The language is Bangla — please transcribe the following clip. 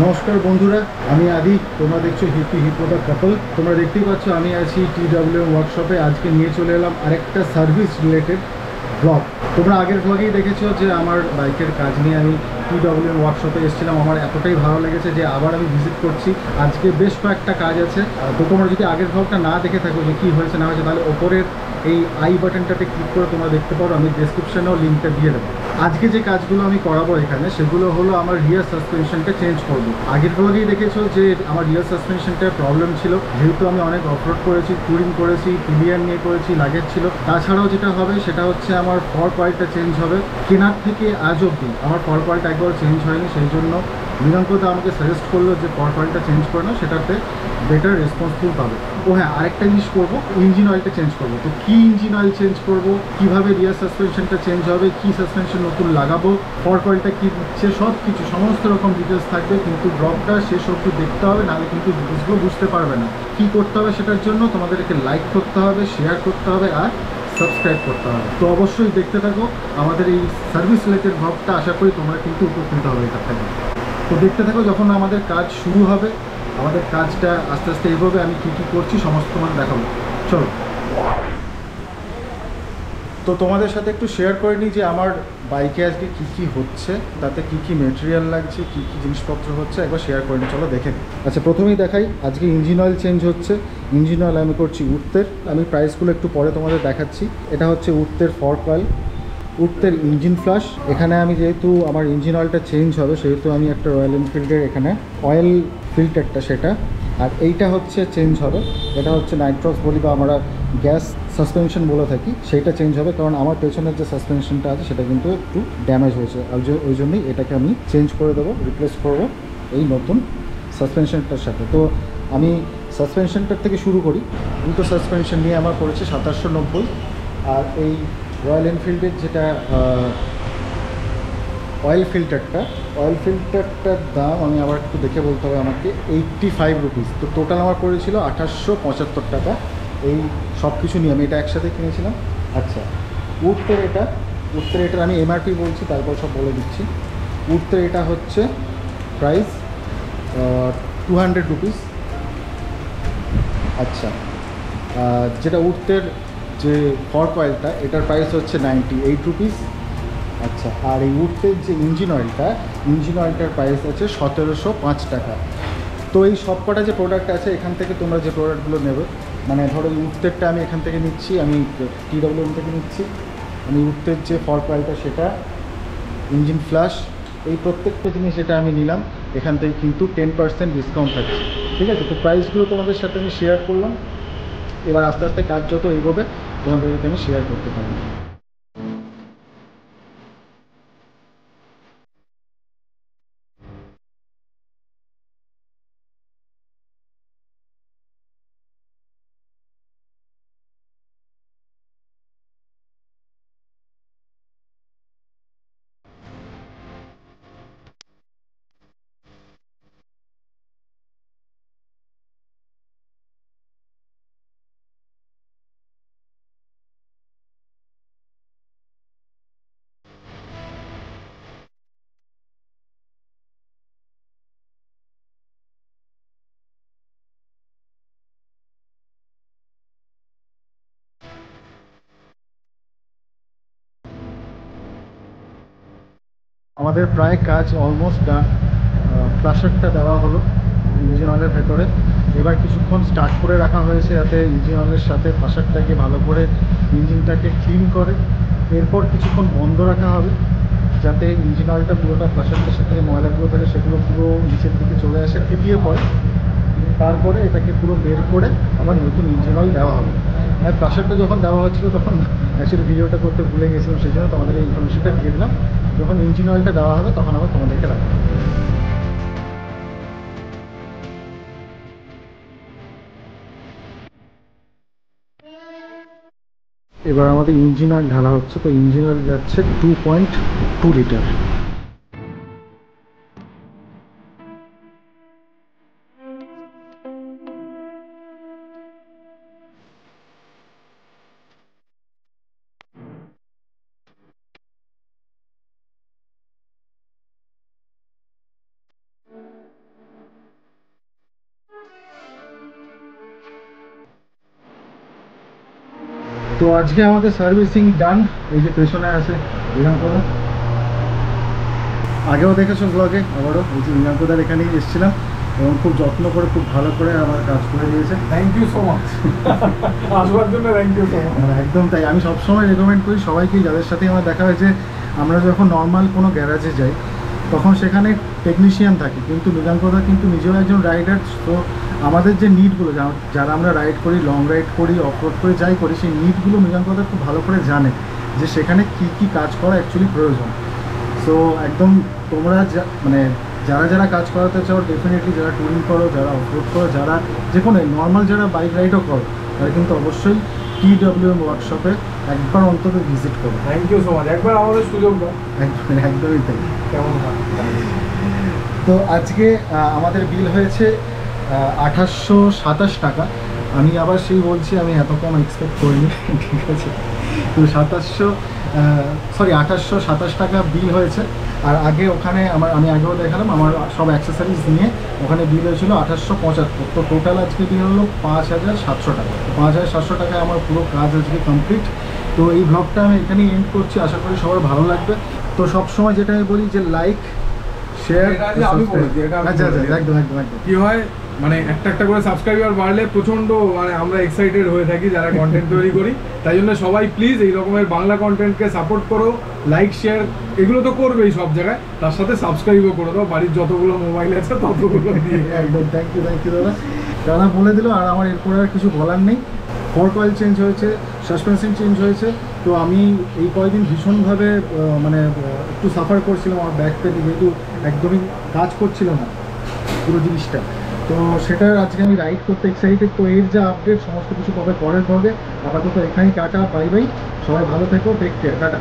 নমস্কার বন্ধুরা, আমি আদি। তোমরা দেখছো হিপি হিপো দ্য কাপল। তোমরা দেখতেই পাচ্ছ আমি আছি TWM ওয়ার্কশপে। আজকে নিয়ে চলে এলাম আরেকটা সার্ভিস রিলেটেড ব্লগ। তোমরা আগের ব্লগেই দেখেছো যে আমার বাইকের কাজ নিয়ে আমি TWM ওয়ার্কশপে এসেছিলাম। আমার এতটাই ভালো লেগেছে যে আবার আমি ভিজিট করছি। আজকে বেশ কয়েকটা কাজ আছে। তো তোমরা যদি আগের ব্লগটা না দেখে থাকো যে কী হয়েছে না হয়েছে, তাহলে ওপরের এই আই বাটনটাতে ক্লিক করে তোমরা দেখতে পারো। আমি ডেসক্রিপশনেও লিঙ্কটা দিয়ে দেবো। আজকে যে কাজগুলো আমি করাবো এখানে, সেগুলো হলো আমার রিয়ার সাসপেনশনটা চেঞ্জ করব। আগের ব্লগেই দেখেছো যে আমার রিয়ার সাসপেনশনটার প্রবলেম ছিল, যেহেতু আমি অনেক অফরোড করেছি, ট্যুরিং করেছি, পিলিয়ার নিয়ে করেছি, লাগেজ ছিল। তাছাড়াও যেটা হবে সেটা হচ্ছে আমার ফর কয়েলটা চেঞ্জ হবে। কেনার থেকে আজ অবধি আমার ফর কয়েলটা একবার চেঞ্জ হয়নি, সেই জন্য নিরঙ্কদা আমাকে সাজেস্ট করলো যে ফর কয়েলটা চেঞ্জ করে নাও, সেটাতে বেটার রেসপন্সফুল পাবে। ও হ্যাঁ, আরেকটা জিনিস করবো, ইঞ্জিন অয়েলটা চেঞ্জ করবো। তো কী ইঞ্জিন অয়েল চেঞ্জ করব, কীভাবে রিয়ার সাসপেনশনটা চেঞ্জ হবে, কী সাসপেনশন নতুন লাগাবো, ফর কয়েলটা কী দিচ্ছে, সব কিছু সমস্ত রকম ডিটেলস থাকবে। কিন্তু ব্লগটা শেষ অবধি দেখতে হবে, নাহলে কিন্তু জিনিসগুলো বুঝতে পারবে না। কী করতে হবে সেটার জন্য তোমাদেরকে লাইক করতে হবে, শেয়ার করতে হবে, আর সাবস্ক্রাইব করতে হবে। তো অবশ্যই দেখতে থাকো আমাদের এই সার্ভিস রিলেটেড ব্লগটা। আশা করি তোমরা কিন্তু উপকৃত হবে এটা থেকে। তো দেখতে থাকো, যখন আমাদের কাজ শুরু হবে, আমাদের কাজটা আস্তে আস্তে এগোবে, আমি কী কী করছি সমস্ত তোমার দেখাবো। চলো। তো তোমাদের সাথে একটু শেয়ার করে নিই যে আমার বাইকে আজকে কী কী হচ্ছে, তাতে কী কী মেটেরিয়াল লাগছে, কী কী জিনিসপত্র হচ্ছে, একবার শেয়ার করে নিই। চলো দেখে নিই। আচ্ছা, প্রথমেই দেখাই আজকে ইঞ্জিন অয়েল চেঞ্জ হচ্ছে। ইঞ্জিন অয়েল আমি করছি উর্তের। আমি প্রাইসগুলো একটু পরে তোমাদের দেখাচ্ছি। এটা হচ্ছে উর্তের ফর কয়েল, উর্তের ইঞ্জিন ফ্লাশ। এখানে আমি যেহেতু আমার ইঞ্জিন অয়েলটা চেঞ্জ হবে, সেহেতু আমি একটা রয়্যাল এনফিল্ডের এখানে অয়েল ফিল্টারটা সেটা, আর এইটা হচ্ছে চেঞ্জ হবে। এটা হচ্ছে নাইট্রক্স বলি বা আমরা গ্যাস সাসপেনশন বলে থাকি, সেইটা চেঞ্জ হবে। কারণ আমার পেছনের যে সাসপেনশনটা আছে সেটা কিন্তু একটু ড্যামেজ হয়েছে, ওই জন্যই এটাকে আমি চেঞ্জ করে দেবো, রিপ্লেস করবো এই নতুন সাসপেনশনটার সাথে। তো আমি সাসপেনশনটার থেকে শুরু করি। দুটো সাসপেনশন নিয়ে আমার পড়েছে 2790। আর এই রয়্যাল এনফিল্ডের যেটা অয়েল ফিল্টারটার দাম আমি আবার একটু দেখে বলতে হবে আমাকে, 85 রুপিস। তো টোটাল আমার পড়েছিল 2875 টাকা। এই সব কিছু নিয়ে আমি এটা একসাথে কিনেছিলাম। আচ্ছা, উঠতে এটার আমি এমআরপি বলছি, তারপর সব বলে দিচ্ছি। উঠতে এটা হচ্ছে প্রাইস 200 রুপিস। আচ্ছা, যেটা উঠতের যে ফর কয়েলটা, এটার প্রাইস হচ্ছে 98 রুপিস। আচ্ছা, আর এই উঠতের যে ইঞ্জিন অয়েলটার প্রাইস আছে 1705 টাকা। তো এই সব কটা যে প্রোডাক্ট আছে, এখান থেকে তোমরা যে প্রোডাক্টগুলো নেবে, মানে ধরো এই উঠতেরটা আমি এখান থেকে নিচ্ছি, আমি TWM থেকে নিচ্ছি। আমি উঠতের যে ফর কয়েলটা সেটা, ইঞ্জিন ফ্ল্যাশ, এই প্রত্যেকটা জিনিস যেটা আমি নিলাম, এখান থেকে কিন্তু 10% ডিসকাউন্ট থাকছে। ঠিক আছে, তো প্রাইসগুলো তোমাদের সাথে আমি শেয়ার করলাম। এবার আস্তে আস্তে কাজ যত এগোবে তোমাদের সাথে আমি শেয়ার করতে পারবো। আমাদের প্রায় কাজ অলমোস্ট ডান। ফ্লাশারটা দেওয়া হলো ইঞ্জিন অয়েলের ভেতরে। এবার কিছুক্ষণ স্টার্ট করে রাখা হয়েছে, যাতে ইঞ্জিন অয়েলের সাথে ফ্লাশারটাকে ভালো করে ইঞ্জিনটাকে ক্লিন করে। এরপর কিছুক্ষণ বন্ধ রাখা হবে, যাতে ইঞ্জিন অয়েলটা পুরোটা ফ্লাশারটার সাথে যে ময়লাগুলো থাকে সেগুলো পুরো নিচের দিকে চলে আসে, ফেটিয়ে পড়ে। তারপরে এটাকে পুরো বের করে আবার নতুন ইঞ্জিন অয়েল দেওয়া হবে। আর প্রেশারটা যখন দেওয়া হচ্ছিলো তখন অ্যাকচুয়ালি ভিডিওটা করতে ভুলে গেছিলাম, সেই জন্য তোমাদের এই ইনফরমেশনটা দিয়ে দিলাম। যখন ইঞ্জিন অয়েলটা দেওয়া হবে তখন আবার তোমাদেরকে রাখবো। এবার আমাদের ইঞ্জিন অয়েল ঢালা হচ্ছে। তো ইঞ্জিন অয়েল যাচ্ছে 2.2 লিটার। তো আজকে আমাদের সার্ভিসিং ডান। এই যে পেছনে আছে রিঙ্কাঙ্কদা, আগেও দেখেছো ব্লগে, আবারও এই যে রিঙ্কাঙ্কদার এখানেই এসেছিলাম এবং খুব যত্ন করে খুব ভালো করে আমার কাজ করে দিয়েছে। থ্যাংক ইউ সো মাচ আসবার জন্য, থ্যাংক ইউ সো মাচ। একদম তাই, আমি সবসময় রেকমেন্ড করি সবাইকে, যাদের সাথে আমার দেখা হয়েছে, আমরা যখন নর্মাল কোনো গ্যারাজে যাই তখন সেখানে টেকনিশিয়ান থাকে, কিন্তু রিঙ্কাঙ্কদা কিন্তু নিজেও একজন রাইডার। তো আমাদের যে নিডগুলো, যারা আমরা রাইড করি, লং রাইড করি, অফ রোড করে যাই করি, সেই নিডগুলো রিঙ্কাঙ্কদা খুব ভালো করে জানে যে সেখানে কি কি কাজ করা অ্যাকচুয়ালি প্রয়োজন। সো একদম তোমরা মানে যারা যারা কাজ করাতে চাও, ডেফিনেটলি যারা ট্যুরিং করো, যারা অফ রোড করো, যারা যে কোনো নর্মাল যারা বাইক রাইডও করো, তারা কিন্তু অবশ্যই TWM ওয়ার্কশপে একবার অন্তত ভিজিট করো। থ্যাংক ইউ সো মাচ, একবার আমাদের সুযোগ দাও। একদমই তাই। কেমন? তো আজকে আমাদের বিল হয়েছে 2827 টাকা। আমি আবার সেই বলছি, আমি এত কম এক্সপেক্ট করিনি, ঠিক আছে। তো 2827 টাকা বিল হয়েছে। আর আগে ওখানে আমি আগেও দেখালাম, আমার সব অ্যাক্সেসরিজ নিয়ে ওখানে বিল হয়েছিল 2875। তো টোটাল আজকে বিল হলো 5700 টাকা। 5700 টাকায় আমার পুরো কাজ আজকে কমপ্লিট। তো এই ব্লগটা আমি এখানেই এন্ড করছি, আশা করি সবার ভালো লাগবে। তো সবসময় যেটা আমি বলি যে লাইক, শেয়ার, আমি বলছি আচ্ছা একদম একদম একদম। কি হয় মানে একটা করে সাবস্ক্রাইবার বাড়লে প্রচন্ড মানে আমরা এক্সাইটেড হয়ে থাকি যারা কন্টেন্ট তৈরি করি। তাই জন্য সবাই প্লিজ এই রকমের বাংলা কন্টেন্টকে সাপোর্ট করো, লাইক শেয়ার এগুলো তো করবেই সব জায়গায়, তার সাথে সাবস্ক্রাইবও করে দাও বাড়ির যতগুলো মোবাইল আছে ততগুলো দিয়ে। একদম থ্যাংক ইউ দাদা। দাদা বলে দিল, আর আমার এরপরে আর কিছু বলার নেই। ফোর্ক অয়েল চেঞ্জ হয়েছে, সাসপেনশন চেঞ্জ হয়েছে। তো আমি এই কয়েকদিন ভীষণভাবে মানে একটু সাফার করছিলাম, আমার ব্যাক পেন যেহেতু একদমই কাজ করছিল না পুরো জিনিসটা। তো সেটা আজকে আমি রাইড করতে এক্সাইটেড। তো এর যা আপডেট সমস্ত কিছু কবে পরের হবে। আপাতত এখানেই টাটা, বাই বাই, সবাই ভালো থেকো, টেক কেয়ার, টাটা।